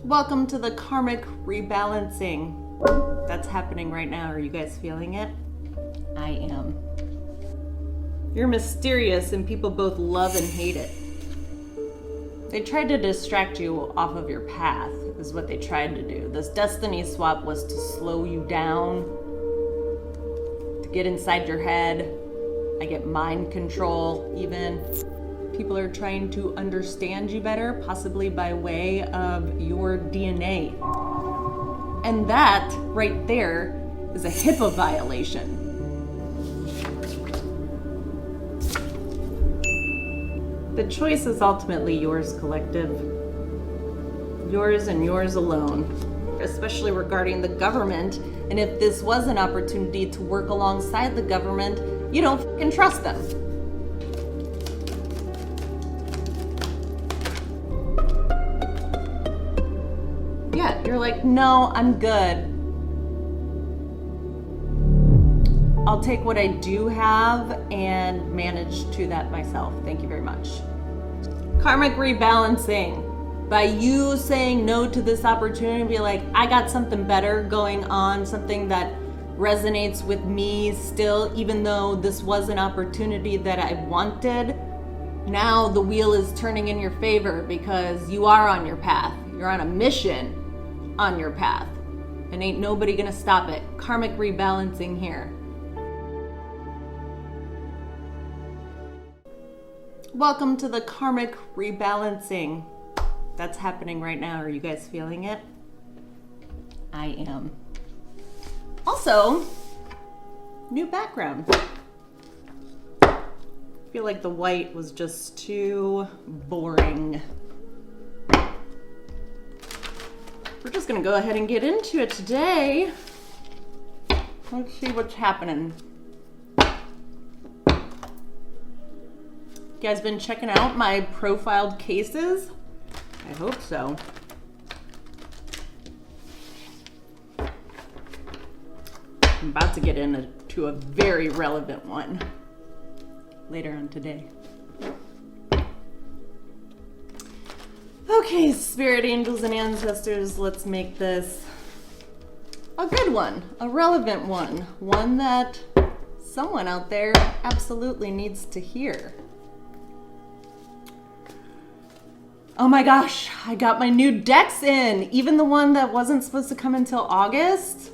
Welcome to the Karmic rebalancing. That's happening right now. Are you guys feeling it? I am. You're mysterious and people both love and hate it. They tried to distract you off of your path, is what they tried to do. This destiny swap was to slow you down, to get inside your head. I get mind control even. People are trying to understand you better, possibly by way of your DNA. And that right there is a HIPAA violation. The choice is ultimately yours, collective. Yours and yours alone, especially regarding the government. And if this was an opportunity to work alongside the government, you don't fucking trust them. Yeah, you're like, no, I'm good. I'll take what I do have and manage to that myself. Thank you very much. Karmic rebalancing. By you saying no to this opportunity, be like, I got something better going on, something that resonates with me still, even though this was an opportunity that I wanted. Now the wheel is turning in your favor because you are on your path. You're on a mission on your path. And ain't nobody gonna stop it. Karmic rebalancing here. Welcome to the Karmic rebalancing. That's happening right now. Are you guys feeling it? I am. Also, new background. I feel like the white was just too boring. We're just gonna go ahead and get into it today. Let's see what's happening. You guys been checking out my profiled cases? I hope so. I'm about to get into a very relevant one later on today. Okay, spirit angels and ancestors, let's make this a good one, a relevant one that someone out there absolutely needs to hear. Oh my gosh, I got my new decks in. Even the one that wasn't supposed to come until August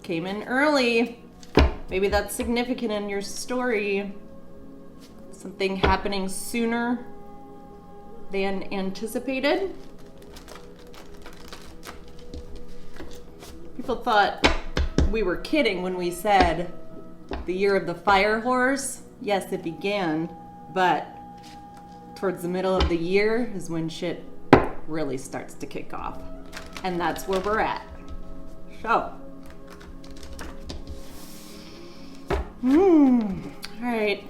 came in early. Maybe that's significant in your story. Something happening sooner than anticipated. People thought we were kidding when we said the year of the fire horse. Yes, it began, but towards the middle of the year is when shit really starts to kick off. And that's where we're at. So. All right.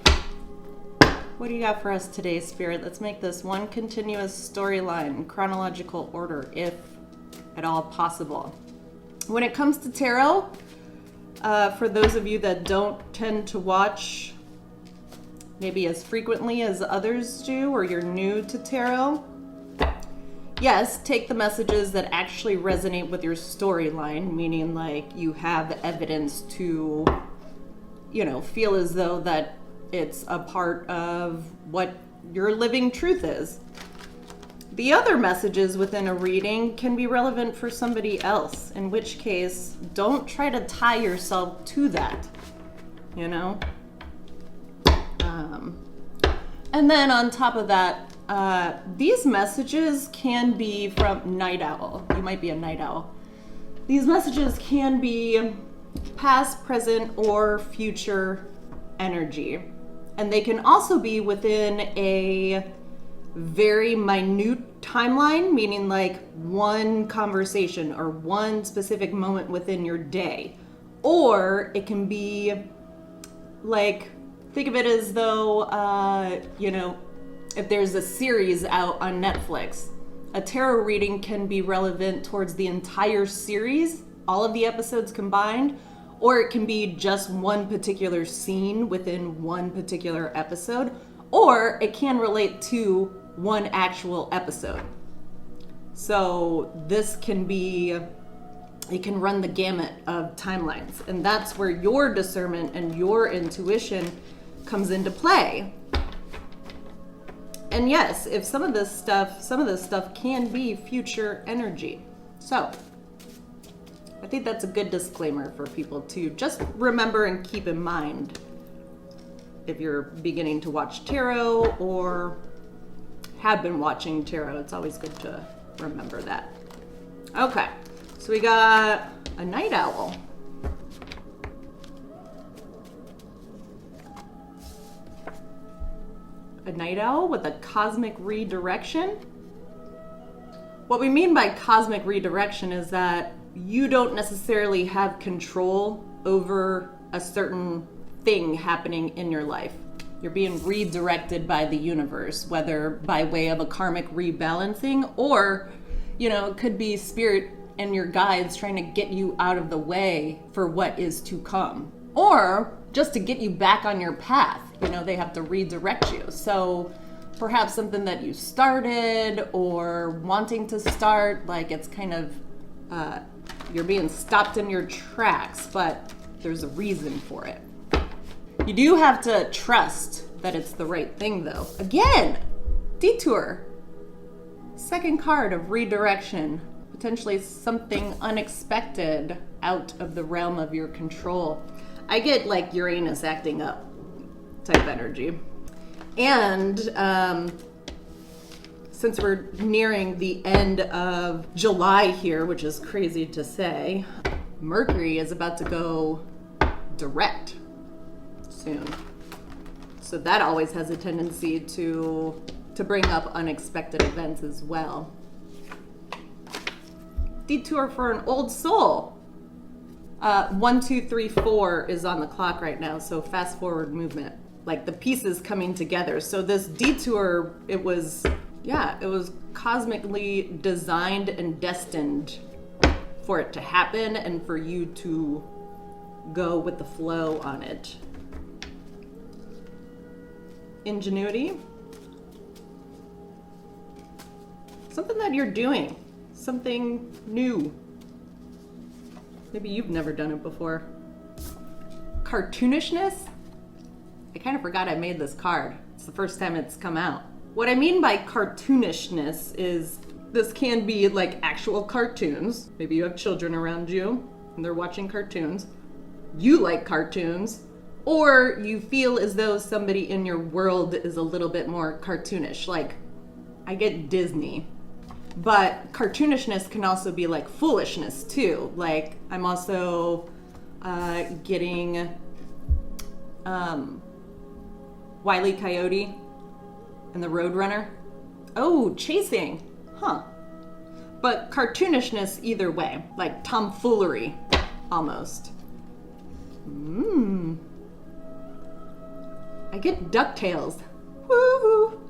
What do you got for us today, Spirit? Let's make this one continuous storyline in chronological order, if at all possible. When it comes to tarot, for those of you that don't tend to watch maybe as frequently as others do, or you're new to tarot, yes, take the messages that actually resonate with your storyline, meaning like you have evidence to, feel as though that it's a part of what your living truth is. The other messages within a reading can be relevant for somebody else, in which case, don't try to tie yourself to that, And then on top of that, these messages can be from Night Owl. You might be a night owl. These messages can be past, present, or future energy. And they can also be within a very minute timeline, meaning like one conversation or one specific moment within your day. Or it can be like, think of it as though, if there's a series out on Netflix, a tarot reading can be relevant towards the entire series, all of the episodes combined, or it can be just one particular scene within one particular episode, or it can relate to one actual episode. So this can be, it can run the gamut of timelines. And that's where your discernment and your intuition comes into play. And yes, if some of this stuff can be future energy. So I think that's a good disclaimer for people to just remember and keep in mind if you're beginning to watch tarot or have been watching tarot. It's always good to remember that. Okay, so we got a night owl. A night owl with a cosmic redirection. What we mean by cosmic redirection is that you don't necessarily have control over a certain thing happening in your life. You're being redirected by the universe, whether by way of a karmic rebalancing or, it could be spirit and your guides trying to get you out of the way for what is to come. Or just to get you back on your path. They have to redirect you. So perhaps something that you started or wanting to start, like it's kind of, you're being stopped in your tracks, but there's a reason for it. You do have to trust that it's the right thing though. Again, detour. Second card of redirection. Potentially something unexpected out of the realm of your control. I get like Uranus acting up type energy. And since we're nearing the end of July here, which is crazy to say, Mercury is about to go direct soon. So that always has a tendency to bring up unexpected events as well. Detour for an old soul. 1, 2, 3, 4 is on the clock right now, so fast forward movement. Like the pieces coming together. So this detour, it was cosmically designed and destined for it to happen and for you to go with the flow on it. Ingenuity. Something that you're doing. Something new. Maybe you've never done it before. Cartoonishness. I kind of forgot I made this card. It's the first time it's come out. What I mean by cartoonishness is this can be like actual cartoons. Maybe you have children around you and they're watching cartoons. You like cartoons. Or you feel as though somebody in your world is a little bit more cartoonish. Like, I get Disney. But cartoonishness can also be like foolishness too. Like, I'm also getting Wile E. Coyote and the Roadrunner. Oh, chasing. Huh. But cartoonishness either way. Like tomfoolery, almost. I get DuckTales. Woo-hoo!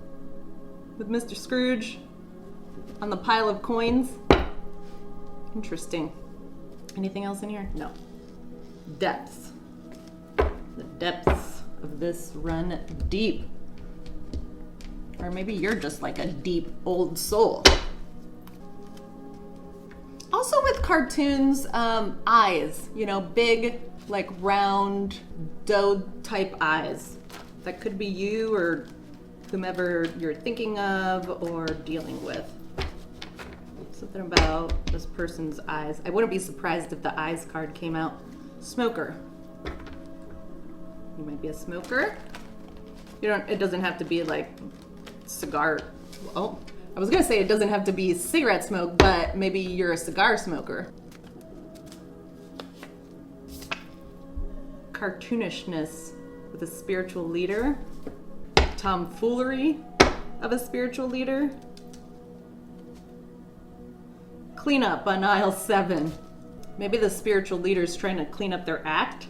With Mr. Scrooge on the pile of coins. Interesting. Anything else in here? No. Depths. The depths of this run deep. Or maybe you're just like a deep old soul. Also with cartoons, eyes, big, like round, doe type eyes. That could be you or whomever you're thinking of or dealing with. Something about this person's eyes. I wouldn't be surprised if the eyes card came out. Smoker. You might be a smoker. It doesn't have to be like cigar. Oh, I was gonna say it doesn't have to be cigarette smoke, but maybe you're a cigar smoker. Cartoonishness with a spiritual leader. Tomfoolery of a spiritual leader. Cleanup on aisle 7. Maybe the spiritual leader's trying to clean up their act.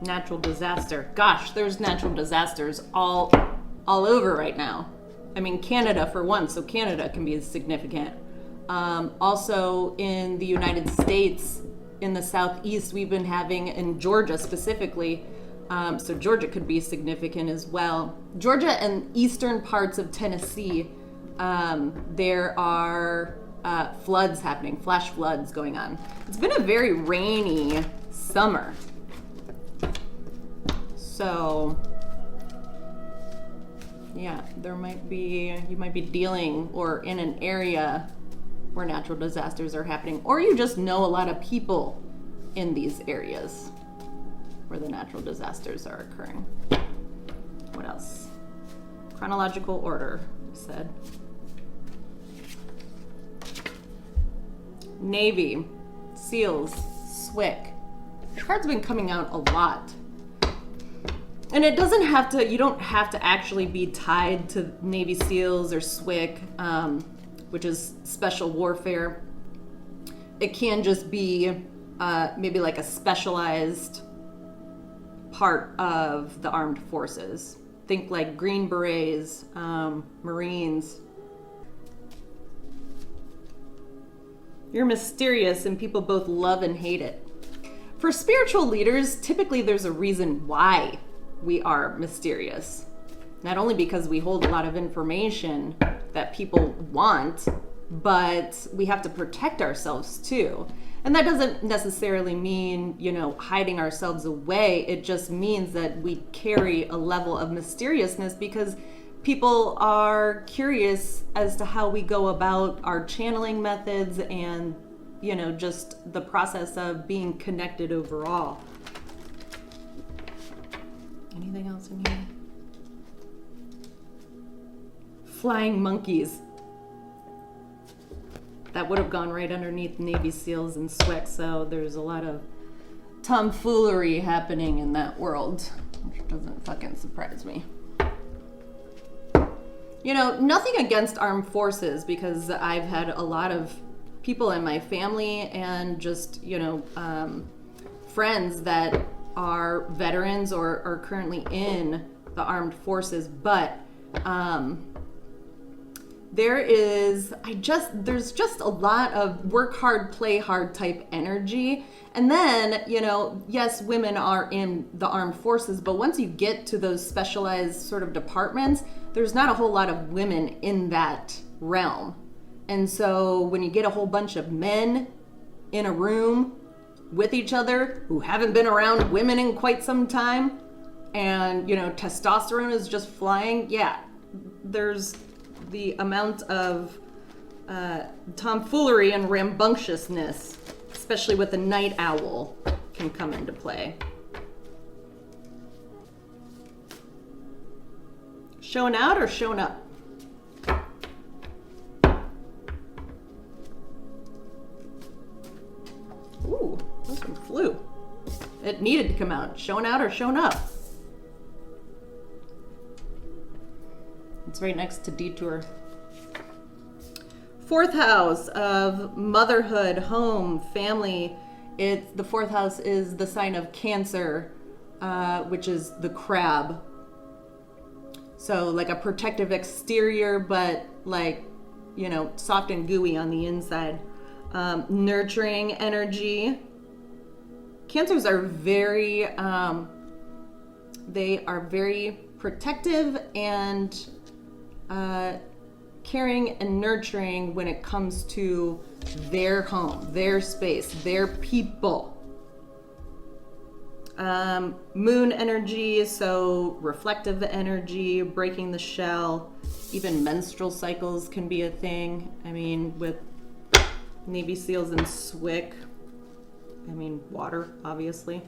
Natural disaster. Gosh, there's natural disasters all over right now. I mean, Canada for one, so Canada can be significant. Also in the United States, in the southeast, we've been having, in Georgia specifically, So Georgia could be significant as well. Georgia and eastern parts of Tennessee, there are floods happening, flash floods going on. It's been a very rainy summer. So, yeah, you might be dealing or in an area where natural disasters are happening, or you just know a lot of people in these areas where the natural disasters are occurring. What else? Chronological order, I said. Navy, SEALs, SWIC. The card's been coming out a lot. And it doesn't have to, you don't have to actually be tied to Navy SEALs or SWIC, which is special warfare. It can just be maybe like a specialized part of the armed forces. Think like Green Berets, Marines. You're mysterious and people both love and hate it. For spiritual leaders, typically there's a reason why we are mysterious. Not only because we hold a lot of information that people want, but we have to protect ourselves too. And that doesn't necessarily mean, hiding ourselves away. It just means that we carry a level of mysteriousness because people are curious as to how we go about our channeling methods and, just the process of being connected overall. Anything else in here? Flying monkeys. That would have gone right underneath Navy SEALs and SWIC, so there's a lot of tomfoolery happening in that world, which doesn't fucking surprise me. Nothing against armed forces, because I've had a lot of people in my family and just, friends that are veterans or are currently in the armed forces, but there's just a lot of work hard, play hard type energy. And then, yes, women are in the armed forces, but once you get to those specialized sort of departments, there's not a whole lot of women in that realm. And so when you get a whole bunch of men in a room with each other who haven't been around women in quite some time, and, testosterone is just flying, yeah, there's the amount of tomfoolery and rambunctiousness, especially with the night owl, can come into play. Showing out or showing up? Ooh, this one flew. It needed to come out. Showing out or showing up? It's right next to detour. Fourth house of motherhood, home, family. The fourth house is the sign of Cancer, which is the crab. So like a protective exterior, but like, soft and gooey on the inside. Nurturing energy. Cancers are very, they are very protective and caring and nurturing when it comes to their home, their space, their people. Moon energy, so reflective energy, breaking the shell. Even menstrual cycles can be a thing. I mean, with Navy SEALs and SWIC, water, obviously.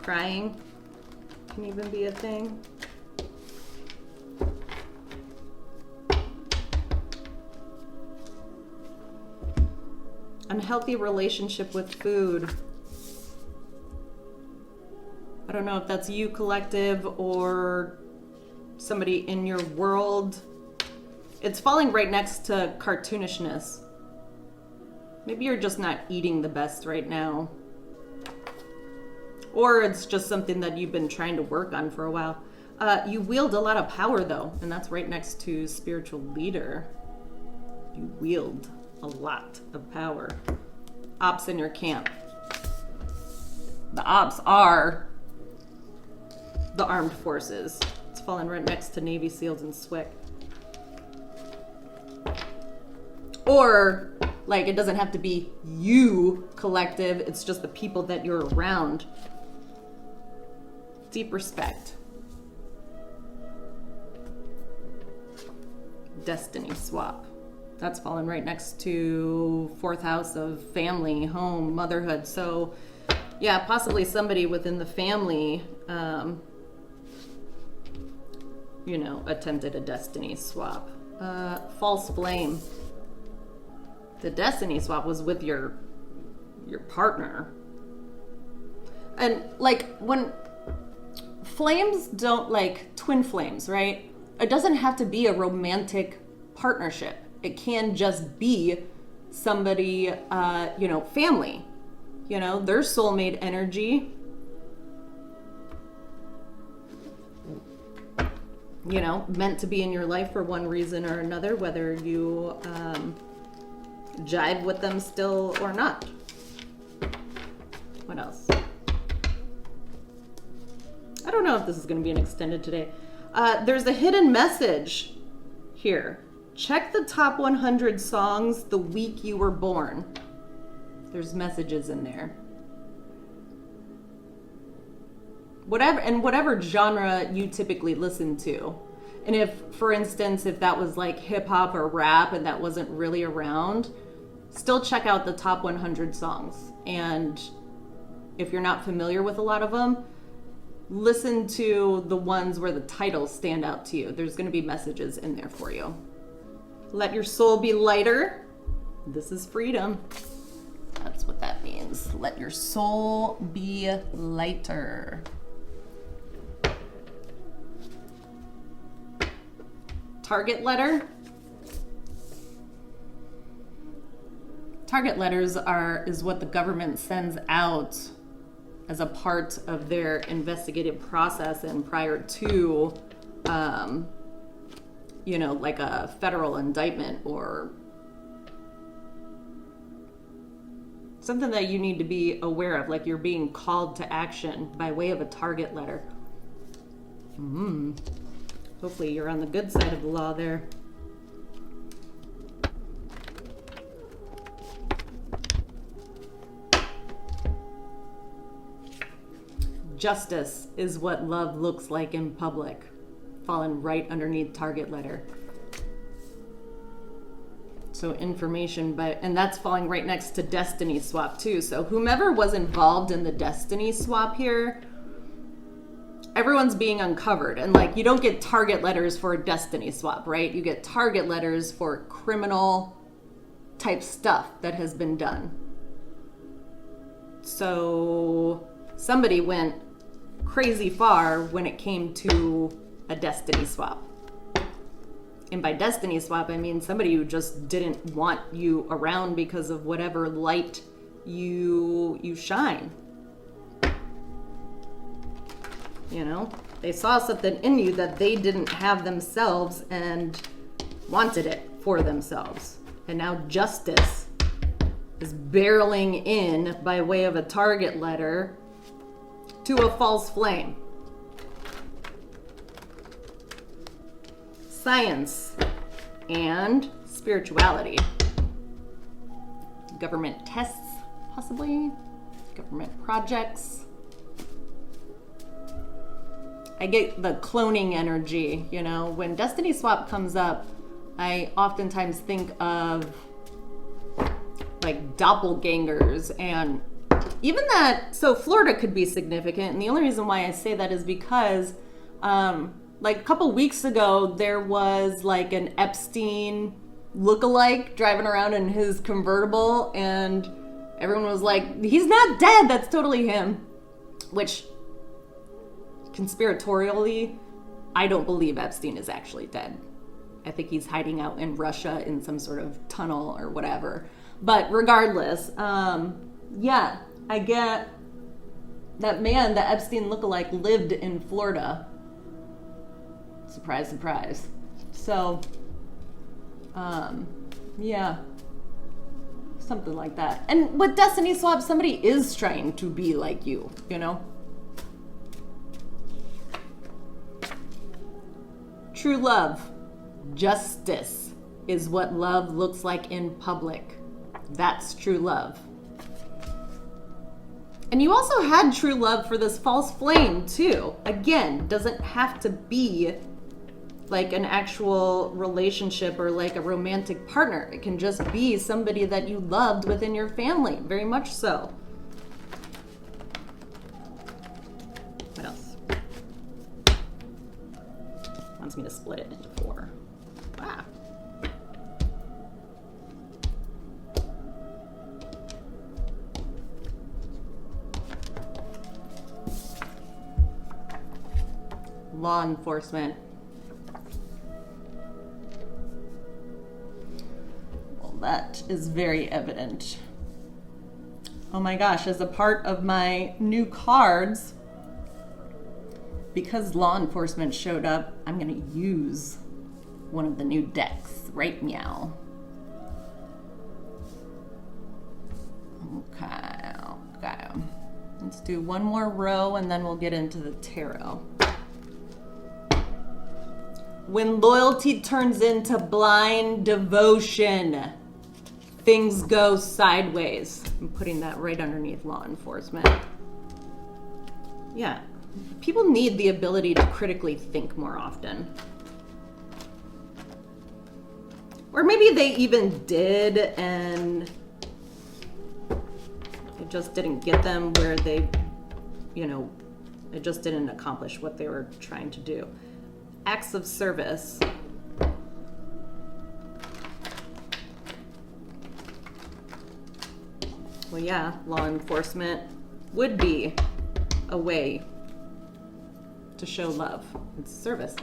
Crying can even be a thing. Unhealthy relationship with food. I don't know if that's you, collective, or somebody in your world. It's falling right next to cartoonishness. Maybe you're just not eating the best right now. Or it's just something that you've been trying to work on for a while. You wield a lot of power though, and that's right next to spiritual leader. You wield a lot of power. Ops in your camp. the ops are the armed forces. It's falling right next to Navy SEALs and SWIC. Or, like, it doesn't have to be you collective, it's just the people that you're around. Deep respect. Destiny swap. That's falling right next to 4th house of family, home, motherhood. So, yeah, possibly somebody within the family, you know, attempted a destiny swap. False flame. The destiny swap was with your partner. And, like, when flames don't, like, twin flames, right? It doesn't have to be a romantic partnership. It can just be somebody, you know, family. You know, their soulmate energy. You know, meant to be in your life for one reason or another, whether you jive with them still or not. What else? I don't know if this is going to be an extended today. There's a hidden message here. Check the top 100 songs the week you were born. There's messages in there. Whatever genre you typically listen to. And if, for instance, if that was like hip hop or rap and that wasn't really around, still check out the top 100 songs. And if you're not familiar with a lot of them, listen to the ones where the titles stand out to you. There's going to be messages in there for you. Let your soul be lighter. This is freedom. That's what that means. Let your soul be lighter. Target letter. Target letters is what the government sends out as a part of their investigative process and prior to, you know, like a federal indictment or something that you need to be aware of, like you're being called to action by way of a target letter. Hopefully you're on the good side of the law there. Justice is what love looks like in public. Falling right underneath target letter. So information, and that's falling right next to destiny swap too. So whomever was involved in the destiny swap here, everyone's being uncovered. And like, you don't get target letters for a destiny swap, right? You get target letters for criminal type stuff that has been done. So somebody went crazy far when it came to a destiny swap. And by destiny swap, I mean somebody who just didn't want you around because of whatever light you shine. You know, they saw something in you that they didn't have themselves and wanted it for themselves. And now justice is barreling in by way of a target letter to a false flame. Science and spirituality. Government tests, possibly. Government projects. I get the cloning energy, you know. When Destiny Swap comes up, I oftentimes think of like doppelgangers and even that. So Florida could be significant, and the only reason why I say that is because like a couple weeks ago, there was like an Epstein lookalike driving around in his convertible, and everyone was like, he's not dead, that's totally him. Which, conspiratorially, I don't believe Epstein is actually dead. I think he's hiding out in Russia in some sort of tunnel or whatever. But regardless, yeah, I get that man, the Epstein lookalike, lived in Florida. Surprise, surprise. So, yeah. Something like that. And with Destiny Swap, somebody is trying to be like you, you know? True love. Justice is what love looks like in public. That's true love. And you also had true love for this false flame too. Again, doesn't have to be like an actual relationship or like a romantic partner. It can just be somebody that you loved within your family, very much so. What else? Wants me to split it into 4. Wow. Law enforcement. Well, that is very evident. Oh my gosh, as a part of my new cards, because law enforcement showed up, I'm gonna use one of the new decks, right meow. Okay. Let's do one more row and then we'll get into the tarot. When loyalty turns into blind devotion, things go sideways. I'm putting that right underneath law enforcement. Yeah, people need the ability to critically think more often. Or maybe they even did and it just didn't get them where they, you know, it just didn't accomplish what they were trying to do. Acts of service. Well, yeah, law enforcement would be a way to show love. It's service.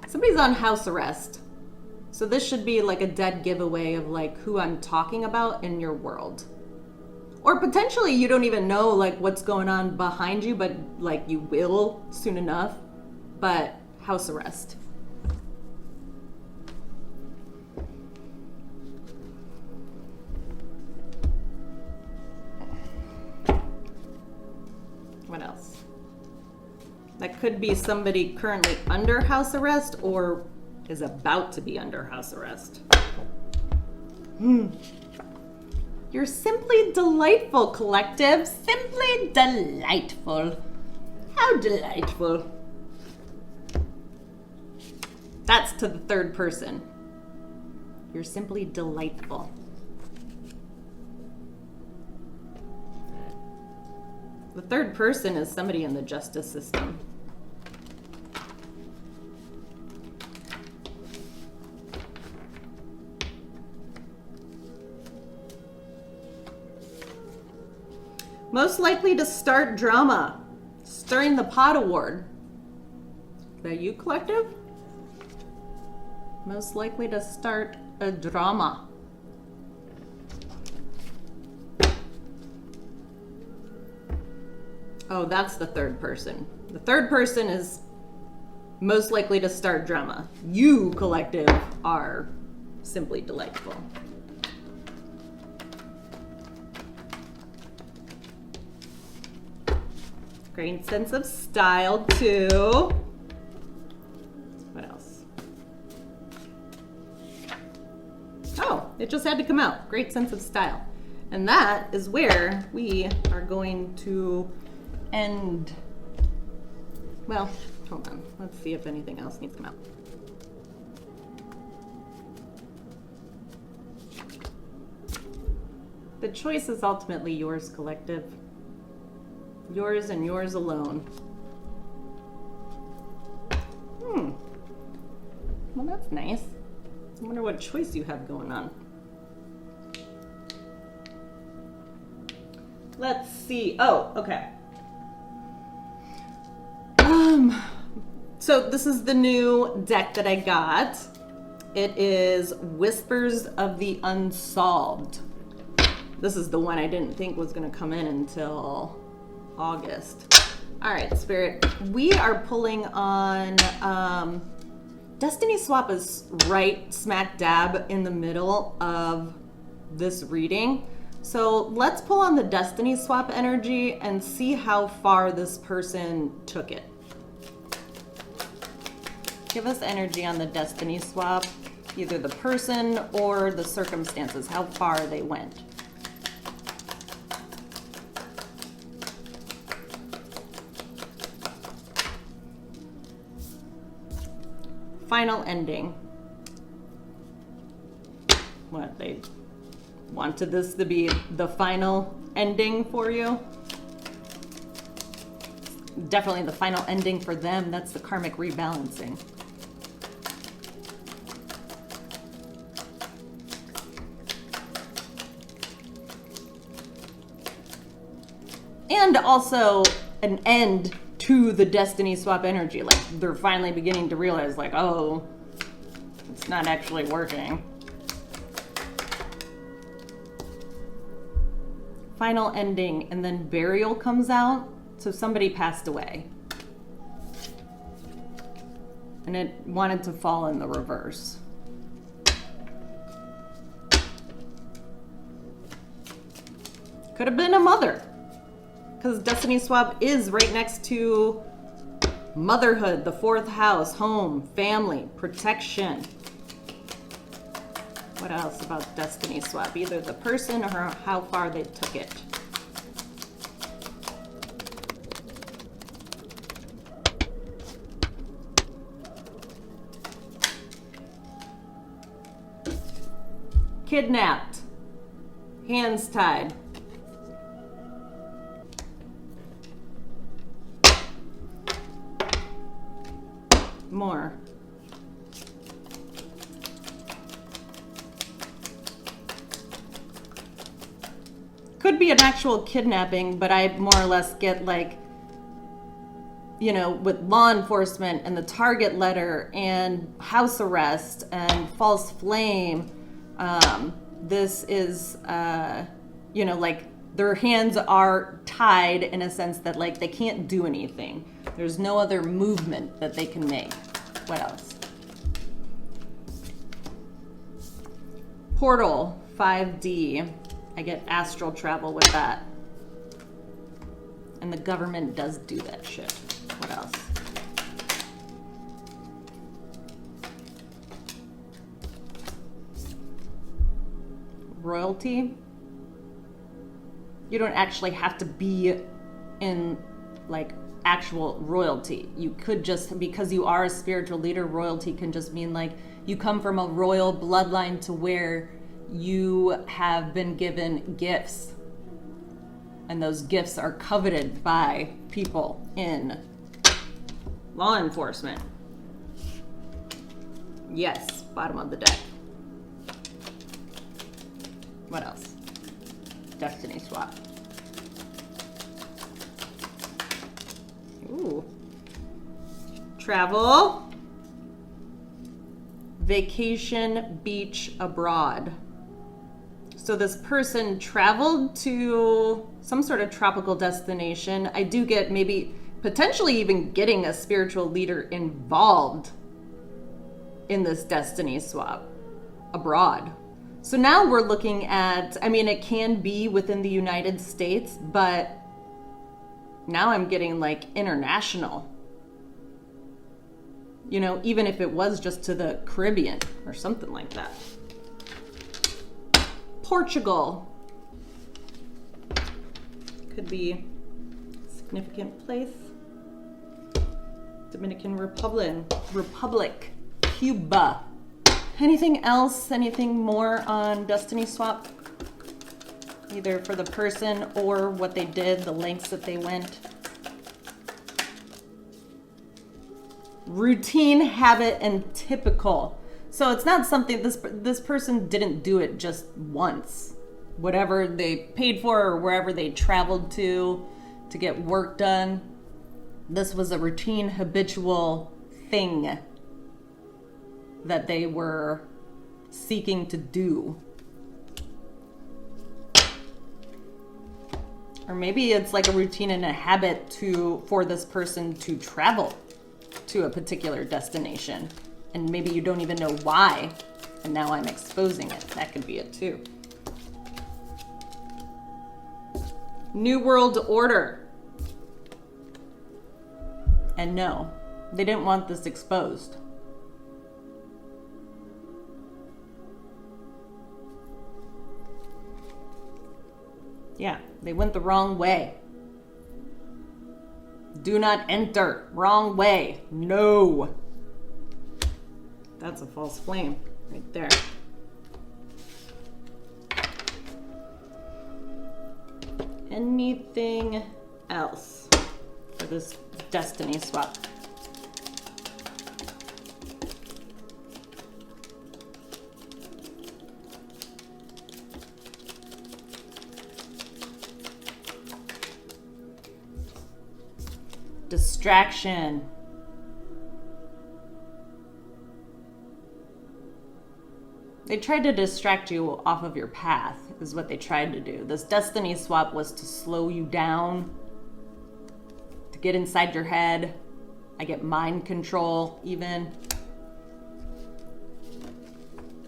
Somebody's on house arrest. So this should be like a dead giveaway of like who I'm talking about in your world. Or potentially you don't even know like what's going on behind you, but like you will soon enough. But house arrest. What else? That could be somebody currently under house arrest or is about to be under house arrest. You're simply delightful, collective. Simply delightful. How delightful. That's to the third person. You're simply delightful. The third person is somebody in the justice system. Most likely to start drama. Stirring the pot award. Is that you, collective? Most likely to start a drama. Oh, that's the third person. The third person is most likely to start drama. You, collective, are simply delightful. Great sense of style, too. What else? Oh, it just had to come out. Great sense of style. And that is where we are going to end. Well, hold on. Let's see if anything else needs to come out. The choice is ultimately yours, collective. Yours and yours alone. Well, that's nice. I wonder what choice you have going on. Let's see. Oh, okay. So this is the new deck that I got. It is Whispers of the Unsolved. This is the one I didn't think was going to come in until August. All right, Spirit. We are pulling on Destiny Swap is right smack dab in the middle of this reading. So let's pull on the destiny swap energy and see how far this person took it. Give us energy on the destiny swap, either the person or the circumstances, how far they went. Final ending. What, they wanted this to be the final ending for you? Definitely the final ending for them. That's the karmic rebalancing. And also an end to the destiny swap energy. Like they're finally beginning to realize like, oh, it's not actually working. Final ending, and then burial comes out. So somebody passed away. And it wanted to fall in the reverse. Could have been a mother. Because destiny swap is right next to motherhood, the fourth house, home, family, protection. What else about destiny swap? Either the person or how far they took it. Kidnapped. Hands tied. More. Could be an actual kidnapping, but I more or less get like, you know, with law enforcement and the target letter and house arrest and false flame. This is, you know, like their hands are tied in a sense that like they can't do anything. There's no other movement that they can make. What else? Portal 5D. I get astral travel with that. And the government does do that shit. What else? Royalty. You don't actually have to be in like actual royalty. You could just, because you are a spiritual leader, royalty can just mean like you come from a royal bloodline to where you have been given gifts. And those gifts are coveted by people in law enforcement. Yes, bottom of the deck. What else? Destiny swap. Ooh. Travel. Vacation, beach, abroad. So this person traveled to some sort of tropical destination. I do get maybe potentially even getting a spiritual leader involved in this destiny swap abroad. So now we're looking at, I mean, it can be within the United States, but now I'm getting like international. You know, even if it was just to the Caribbean or something like that. Portugal. Could be a significant place. Dominican Republic. Cuba. Anything else? Anything more on destiny swap? Either for the person or what they did, the lengths that they went. Routine, habit, and typical. So it's not something, this person didn't do it just once. Whatever they paid for or wherever they traveled to get work done, this was a routine, habitual thing that they were seeking to do. Or maybe it's like a routine and a habit for this person to travel to a particular destination. And maybe you don't even know why. And now I'm exposing it. That could be it too. New World Order. And no, they didn't want this exposed. Yeah, they went the wrong way. Do not enter. Wrong way. No. That's a false flame right there. Anything else for this destiny swap? Distraction. They tried to distract you off of your path, is what they tried to do. This destiny swap was to slow you down, to get inside your head. I get mind control, even.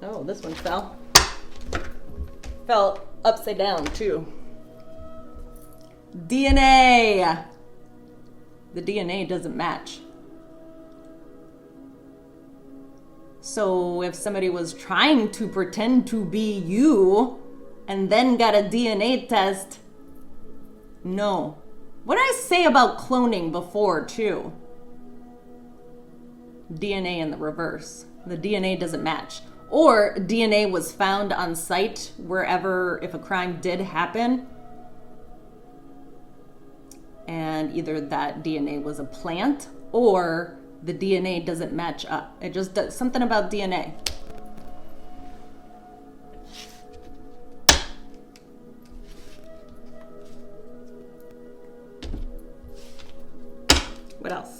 Oh, this one fell. Fell upside down, too. DNA. The DNA doesn't match. So if somebody was trying to pretend to be you and then got a DNA test, no. What did I say about cloning before, too? DNA in the reverse. The DNA doesn't match. Or DNA was found on site wherever, if a crime did happen, and either that DNA was a plant or the DNA doesn't match up. It just does something about DNA. What else?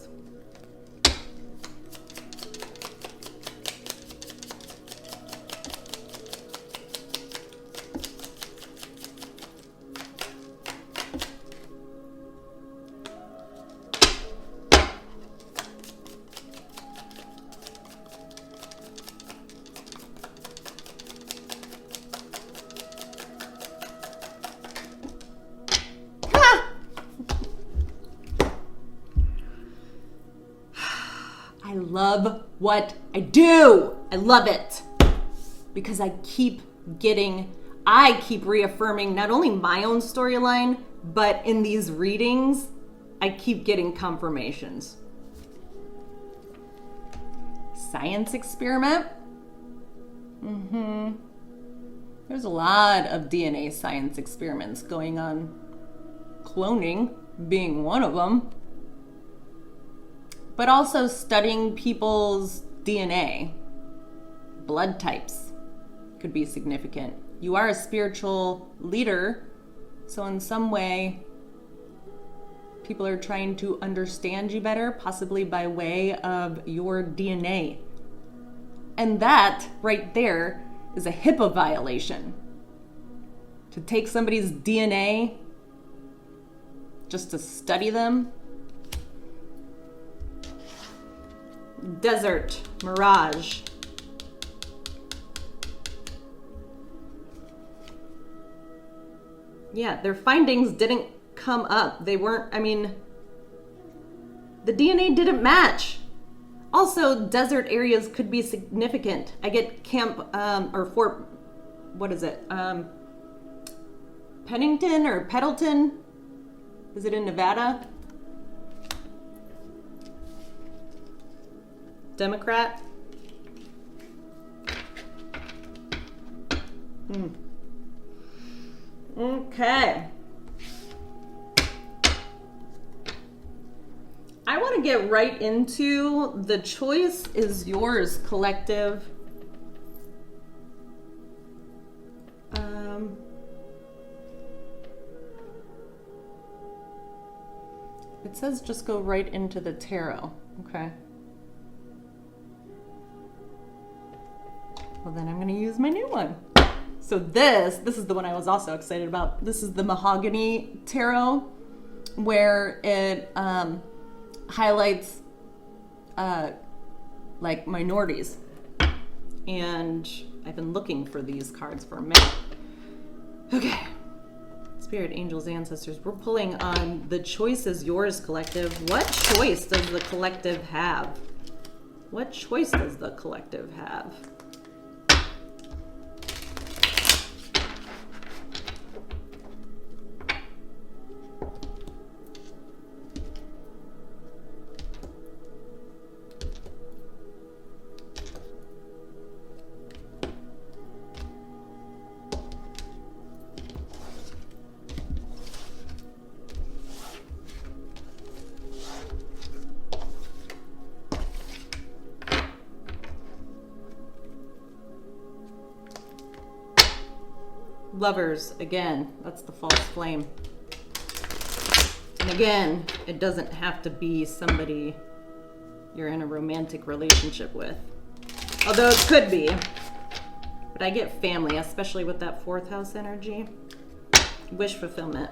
I love what I do. I love it. Because I keep reaffirming not only my own storyline, but in these readings, I keep getting confirmations. Science experiment. There's a lot of DNA science experiments going on. Cloning being one of them. But also studying people's DNA. Blood types could be significant. You are a spiritual leader, so in some way, people are trying to understand you better, possibly by way of your DNA. And that right there is a HIPAA violation. To take somebody's DNA just to study them. Desert Mirage. Yeah, their findings didn't come up. They weren't, the DNA didn't match. Also, desert areas could be significant. I get Fort, what is it? Pennington or Pendleton? Is it in Nevada? Democrat? Okay. I want to get right into the choice is yours, collective. It says just go right into the tarot. Okay. Well, then I'm going to use my new one. So this is the one I was also excited about. This is the Mahogany Tarot, where it highlights like minorities. And I've been looking for these cards for a minute. Okay, let's Spirit, angels, ancestors, we're pulling on the choice is yours, collective. What choice does the collective have? What choice does the collective have? Lovers, again, that's the false flame. And again, it doesn't have to be somebody you're in a romantic relationship with. Although it could be. But I get family, especially with that 4th house energy. Wish fulfillment.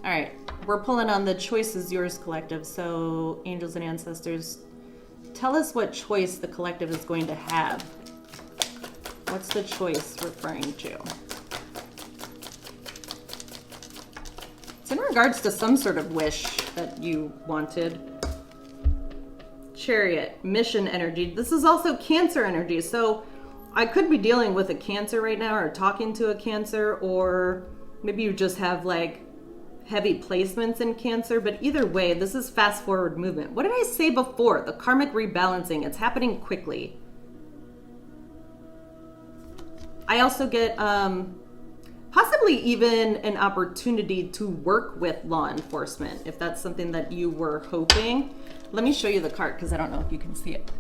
All right, we're pulling on the choice is yours, collective. So angels and ancestors, tell us what choice the collective is going to have. What's the choice referring to? It's in regards to some sort of wish that you wanted. Chariot, mission energy. This is also Cancer energy. So I could be dealing with a Cancer right now, or talking to a Cancer, or maybe you just have like heavy placements in Cancer, but either way, this is fast forward movement. What did I say before? The karmic rebalancing. It's happening quickly. I also get possibly even an opportunity to work with law enforcement, if that's something that you were hoping. Let me show you the card, because I don't know if you can see it.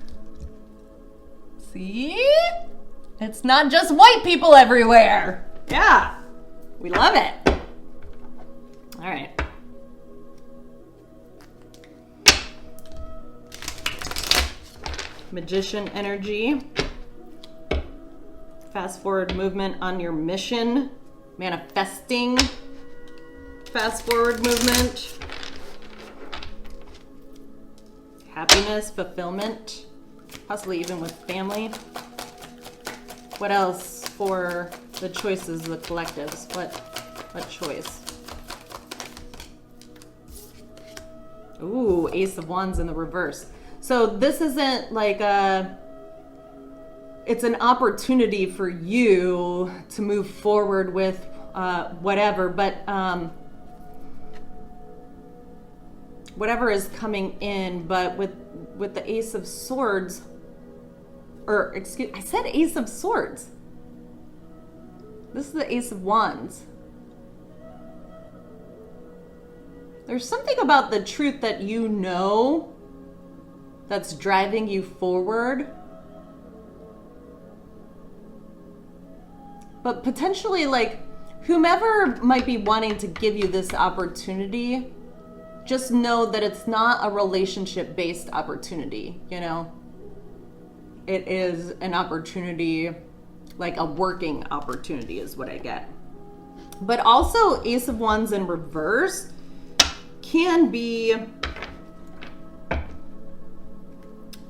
See? It's not just white people everywhere. Yeah, we love it. All right. Magician energy. Fast forward movement on your mission. Manifesting. Fast forward movement. Happiness, fulfillment. Possibly even with family. What else for the choices, the collectives? What choice? Ooh, Ace of Wands in the reverse. So this isn't like it's an opportunity for you to move forward with whatever, but whatever is coming in, but with the Ace of Swords, or excuse, I said Ace of Swords. This is the Ace of Wands. There's something about the truth that you know that's driving you forward. But potentially, like, whomever might be wanting to give you this opportunity, just know that it's not a relationship-based opportunity, you know? It is an opportunity, like a working opportunity is what I get. But also, Ace of Wands in reverse can be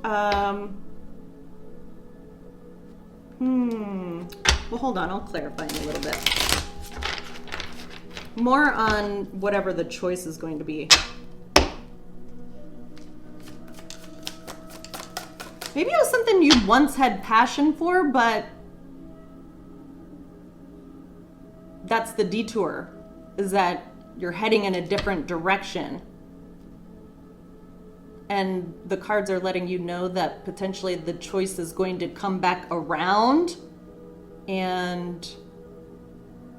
well, hold on, I'll clarify in a little bit more on whatever the choice is going to be. Maybe it was something you once had passion for, but that's the detour, is that you're heading in a different direction. And the cards are letting you know that potentially the choice is going to come back around, and,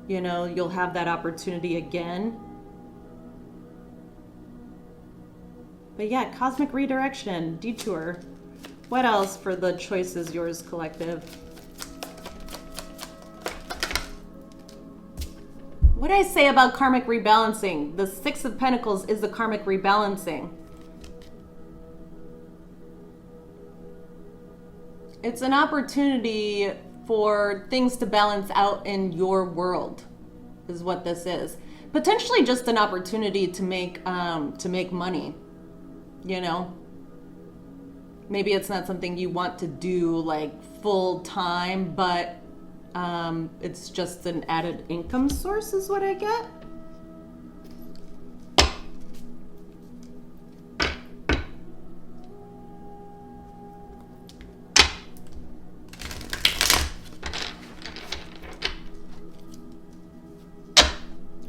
you know, you'll have that opportunity again. But yeah, cosmic redirection, detour. What else for the choice is yours, collective? What did I say about karmic rebalancing? The Six of Pentacles is the karmic rebalancing. It's an opportunity for things to balance out in your world, is what this is. Potentially just an opportunity to make money, you know? maybe it's not something you want to do like full time, but it's just an added income source is what I get.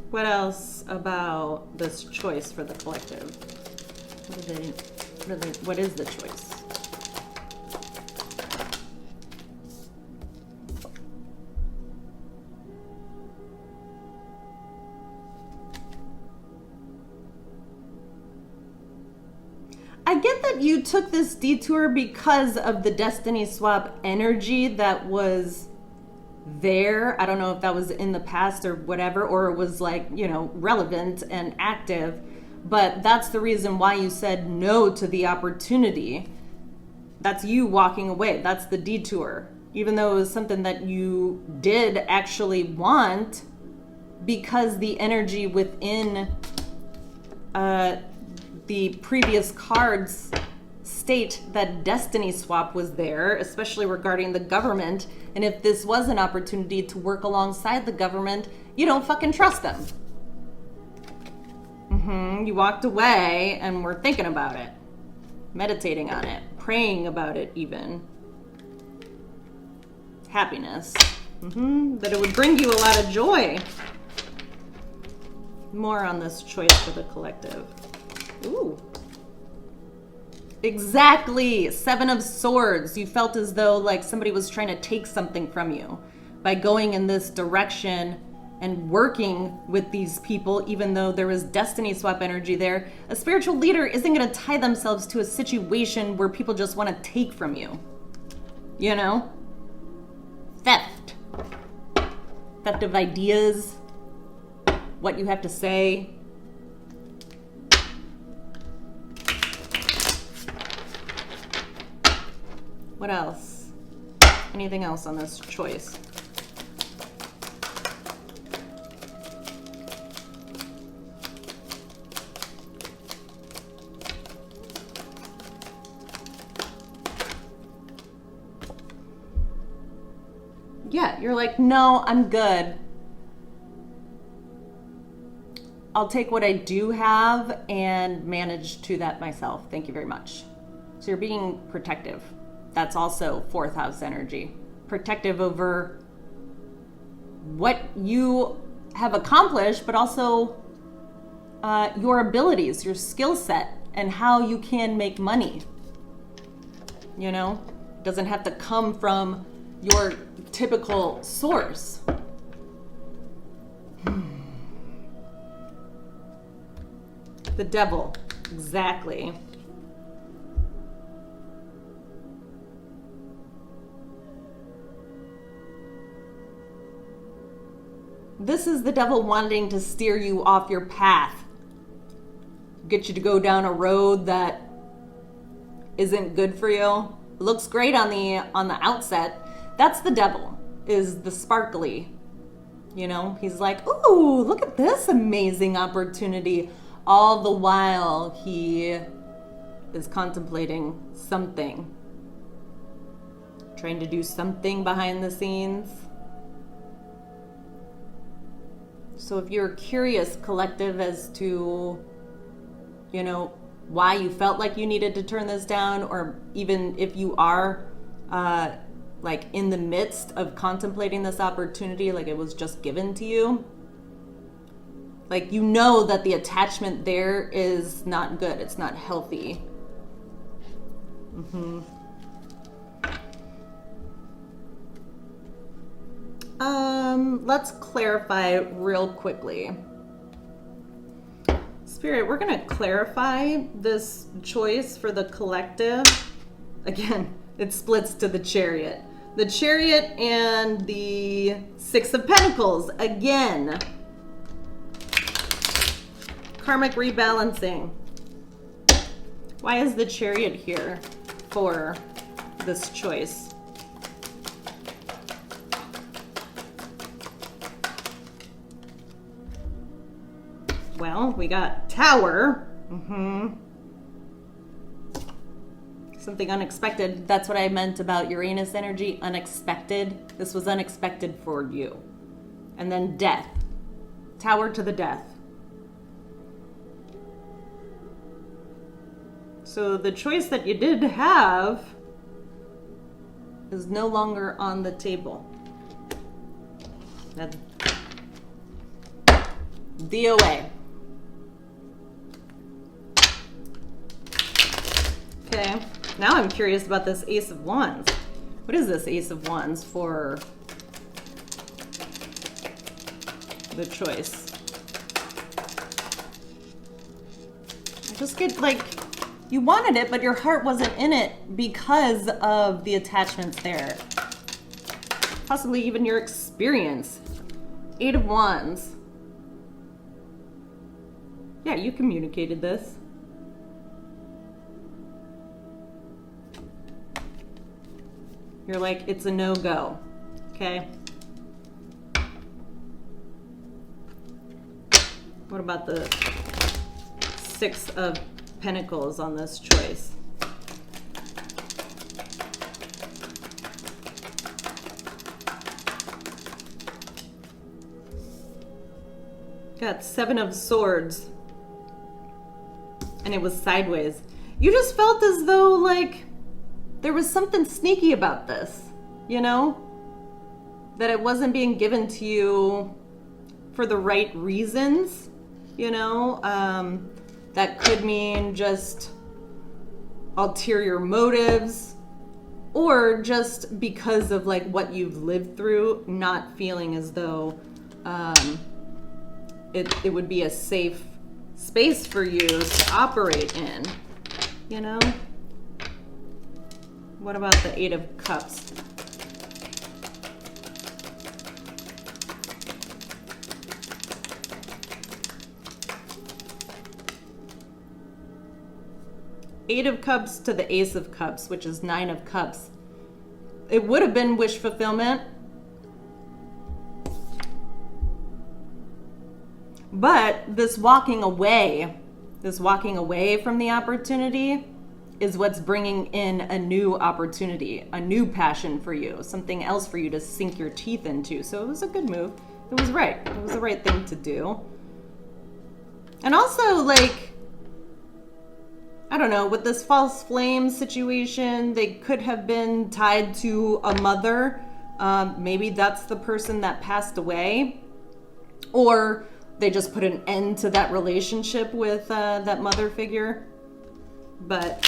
What else about this choice for the collective? What is the choice? I get that you took this detour because of the destiny swap energy that was there. I don't know if that was in the past or whatever, or it was like, you know, relevant and active, but that's the reason why you said no to the opportunity. That's you walking away. That's the detour. Even though it was something that you did actually want, because the energy within the previous cards state that destiny swap was there, especially regarding the government. And if this was an opportunity to work alongside the government, you don't fucking trust them. You walked away and were thinking about it, meditating on it, praying about it even. Happiness. That it would bring you a lot of joy. More on this choice for the collective. Ooh. Exactly. 7 of Swords. You felt as though like somebody was trying to take something from you by going in this direction and working with these people, even though there was destiny swap energy there. A spiritual leader isn't going to tie themselves to a situation where people just want to take from you. You know? Theft. Theft of ideas. What you have to say. What else? Anything else on this choice? Yeah, you're like, no, I'm good. I'll take what I do have and manage to that myself. Thank you very much. So you're being protective. That's also 4th house energy. Protective over what you have accomplished, but also your abilities, your skill set, and how you can make money. You know, it doesn't have to come from your typical source. The Devil, exactly. This is the devil wanting to steer you off your path. Get you to go down a road that isn't good for you. Looks great on the outset. That's the devil, is the sparkly. You know, he's like, ooh, look at this amazing opportunity. All the while he is contemplating something. Trying to do something behind the scenes. So if you're curious, collective, as to, you know, why you felt like you needed to turn this down, or even if you are like in the midst of contemplating this opportunity, like it was just given to you, like, you know that the attachment there is not good. It's not healthy. Let's clarify real quickly. Spirit, we're going to clarify this choice for the collective. Again, it splits to the Chariot. The Chariot and the 6 of Pentacles. Again. Karmic rebalancing. Why is the Chariot here for this choice? Well, we got Tower. Something unexpected. That's what I meant about Uranus energy. Unexpected. This was unexpected for you. And then death. Tower to the death. So the choice that you did have is no longer on the table. That's DOA. Okay, now I'm curious about this Ace of Wands. What is this Ace of Wands for the choice? I just get like, you wanted it, but your heart wasn't in it because of the attachments there. Possibly even your experience. Eight of Wands. Yeah, you communicated this. You're like, it's a no-go, okay? What about the Six of Pentacles on this choice? Got Seven of Swords. And it was sideways. You just felt as though, like, there was something sneaky about this, you know? That it wasn't being given to you for the right reasons, you know? That could mean just ulterior motives, or just because of like what you've lived through, not feeling as though it would be a safe space for you to operate in, you know? What about the Eight of Cups? Eight of Cups to the Ace of Cups, which is Nine of Cups. It would have been wish fulfillment. But this walking away from the opportunity is what's bringing in a new opportunity, a new passion for you, something else for you to sink your teeth into. So it was a good move. It was right. It was the right thing to do. And also, like, I don't know, with this false flame situation, they could have been tied to a mother. Maybe that's the person that passed away. Or they just put an end to that relationship with that mother figure. But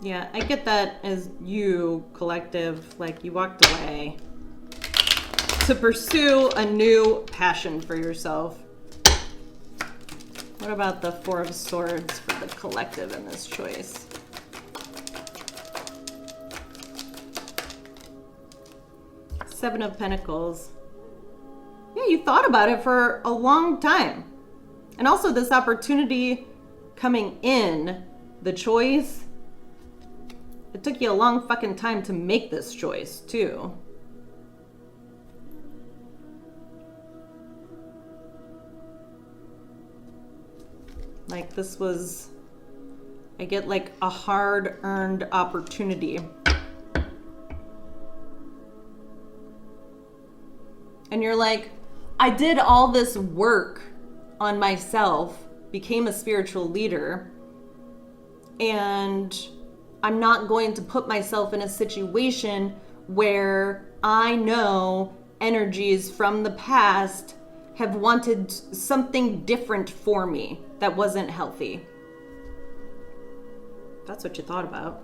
yeah, I get that as you, collective, like you walked away to pursue a new passion for yourself. What about the Four of Swords for the collective in this choice? Seven of Pentacles. Yeah, you thought about it for a long time. And also this opportunity coming in, the choice, it took you a long fucking time to make this choice too. Like this was, I get like a hard-earned opportunity. And you're like, I did all this work on myself, became a spiritual leader, and I'm not going to put myself in a situation where I know energies from the past have wanted something different for me that wasn't healthy. That's what you thought about.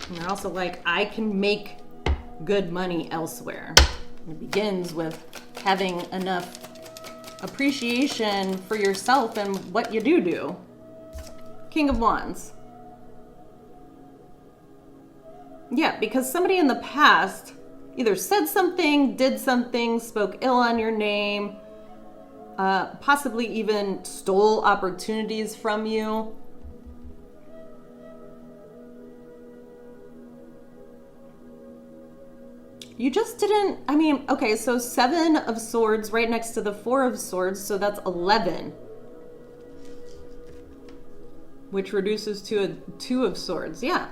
And they're also like, I can make good money elsewhere. It begins with having enough appreciation for yourself and what you do. King of Wands. Yeah, because somebody in the past either said something, did something, spoke ill on your name, possibly even stole opportunities from you. You just didn't, I mean, okay, so 7 of swords right next to the 4 of swords, so that's 11. Which reduces to a 2 of swords, yeah.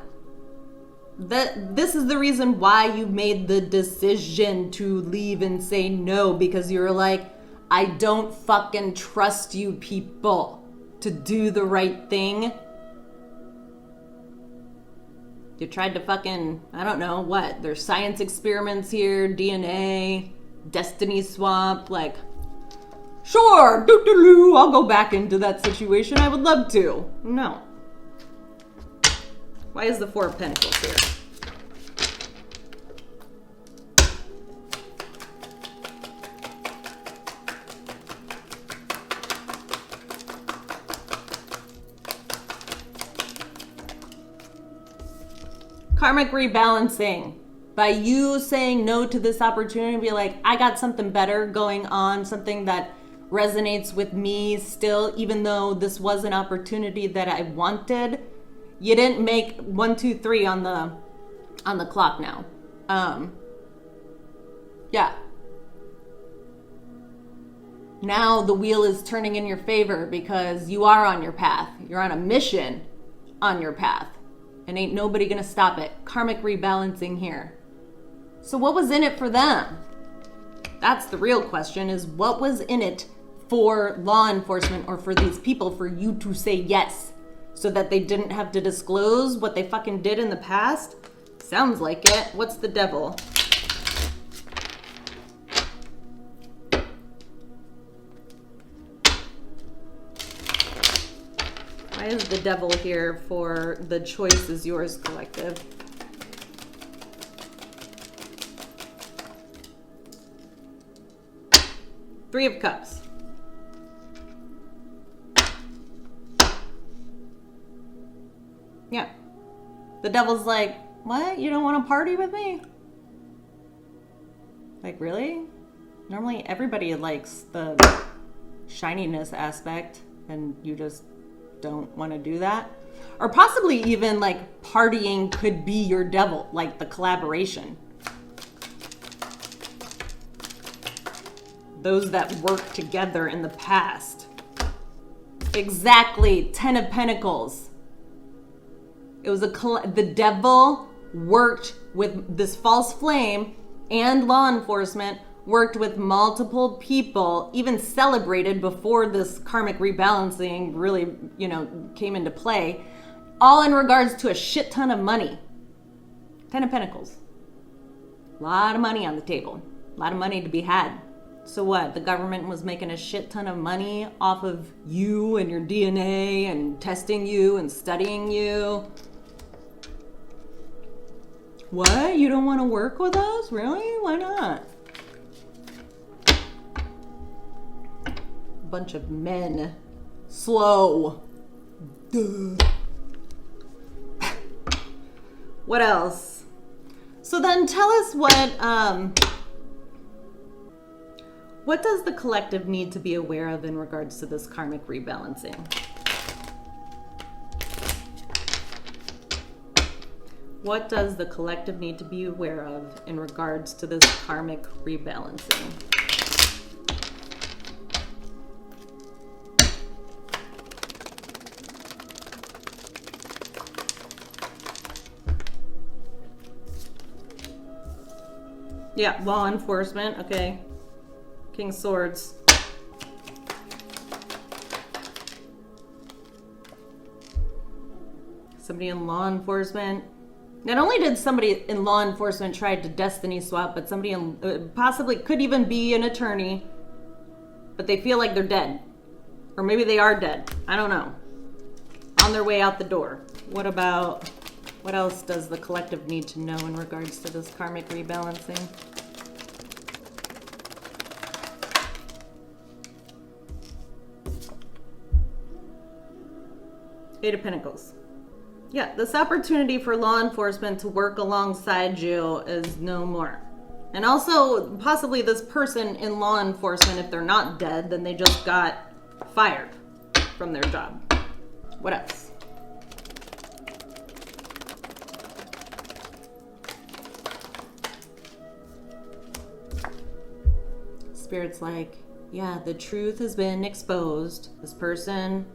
This is the reason why you made the decision to leave and say no, because you're like, I don't fucking trust you people to do the right thing. You tried to fucking, I don't know, what? There's science experiments here, DNA, destiny swap, like, sure, doo-doo-doo, I'll go back into that situation. I would love to. No. Why is the 4 of Pentacles here? Karmic rebalancing. By you saying no to this opportunity, be like, I got something better going on, something that resonates with me still, even though this was an opportunity that I wanted. You didn't make 1, 2, 3 on the clock now. Yeah. Now the wheel is turning in your favor because you are on your path. You're on a mission on your path. And ain't nobody gonna stop it. Karmic rebalancing here. So what was in it for them? That's the real question, is what was in it for law enforcement or for these people for you to say yes? So that they didn't have to disclose what they fucking did in the past? Sounds like it. What's the devil? Why is the devil here for the choice is yours collective? Three of Cups. Yeah. The devil's like, what? You don't want to party with me? Like, really? Normally everybody likes the shininess aspect and you just don't want to do that. Or possibly even like partying could be your devil, like the collaboration. Those that worked together in the past. Exactly. 10 of Pentacles. It was the devil worked with this false flame and law enforcement, worked with multiple people, even celebrated before this karmic rebalancing really, came into play, all in regards to a shit ton of money. 10 of Pentacles. A lot of money on the table. A lot of money to be had. So what? The government was making a shit ton of money off of you and your DNA and testing you and studying you. What? You don't want to work with us? Really? Why not? Bunch of men. Slow. Duh. What else? So then tell us what does the collective need to be aware of in regards to this karmic rebalancing? What does the collective need to be aware of in regards to this karmic rebalancing? Yeah, law enforcement, okay. King of Swords. Somebody in law enforcement. Not only did somebody in law enforcement try to destiny swap, but somebody in, possibly could even be an attorney, but they feel like they're dead. Or maybe they are dead. I don't know. On their way out the door. What else does the collective need to know in regards to this karmic rebalancing? Eight of Pentacles. Yeah, this opportunity for law enforcement to work alongside you is no more. And also, possibly this person in law enforcement, if they're not dead, then they just got fired from their job. What else? Spirit's like, yeah, the truth has been exposed. This person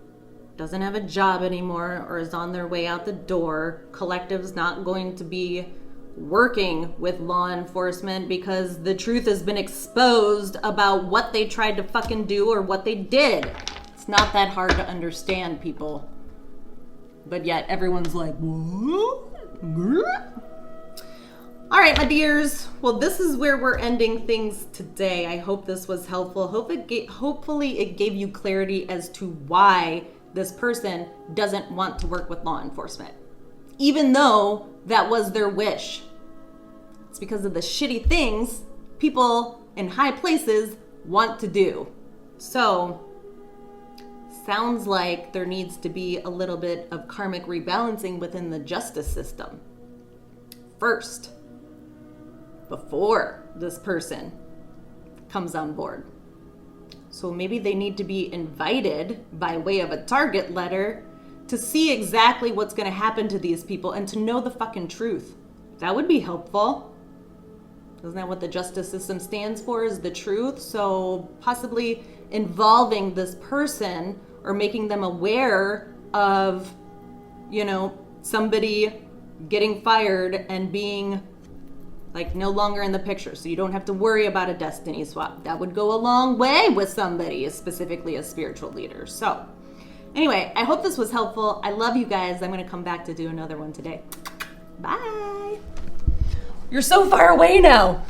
doesn't have a job anymore or is on their way out the door. Collective's not going to be working with law enforcement because the truth has been exposed about what they tried to fucking do or what they did. It's not that hard to understand, people. But yet everyone's like, what? All right, my dears. Well, this is where we're ending things today. I hope this was helpful. Hopefully it gave you clarity as to why this person doesn't want to work with law enforcement, even though that was their wish. It's because of the shitty things people in high places want to do. So, sounds like there needs to be a little bit of karmic rebalancing within the justice system first, before this person comes on board. So maybe they need to be invited by way of a target letter to see exactly what's going to happen to these people and to know the fucking truth. That would be helpful. Isn't that what the justice system stands for, is the truth? So possibly involving this person or making them aware of, somebody getting fired and being like no longer in the picture, so you don't have to worry about a destiny swap. That would go a long way with somebody, specifically a spiritual leader. So anyway, I hope this was helpful. I love you guys. I'm going to come back to do another one today. Bye. You're so far away now.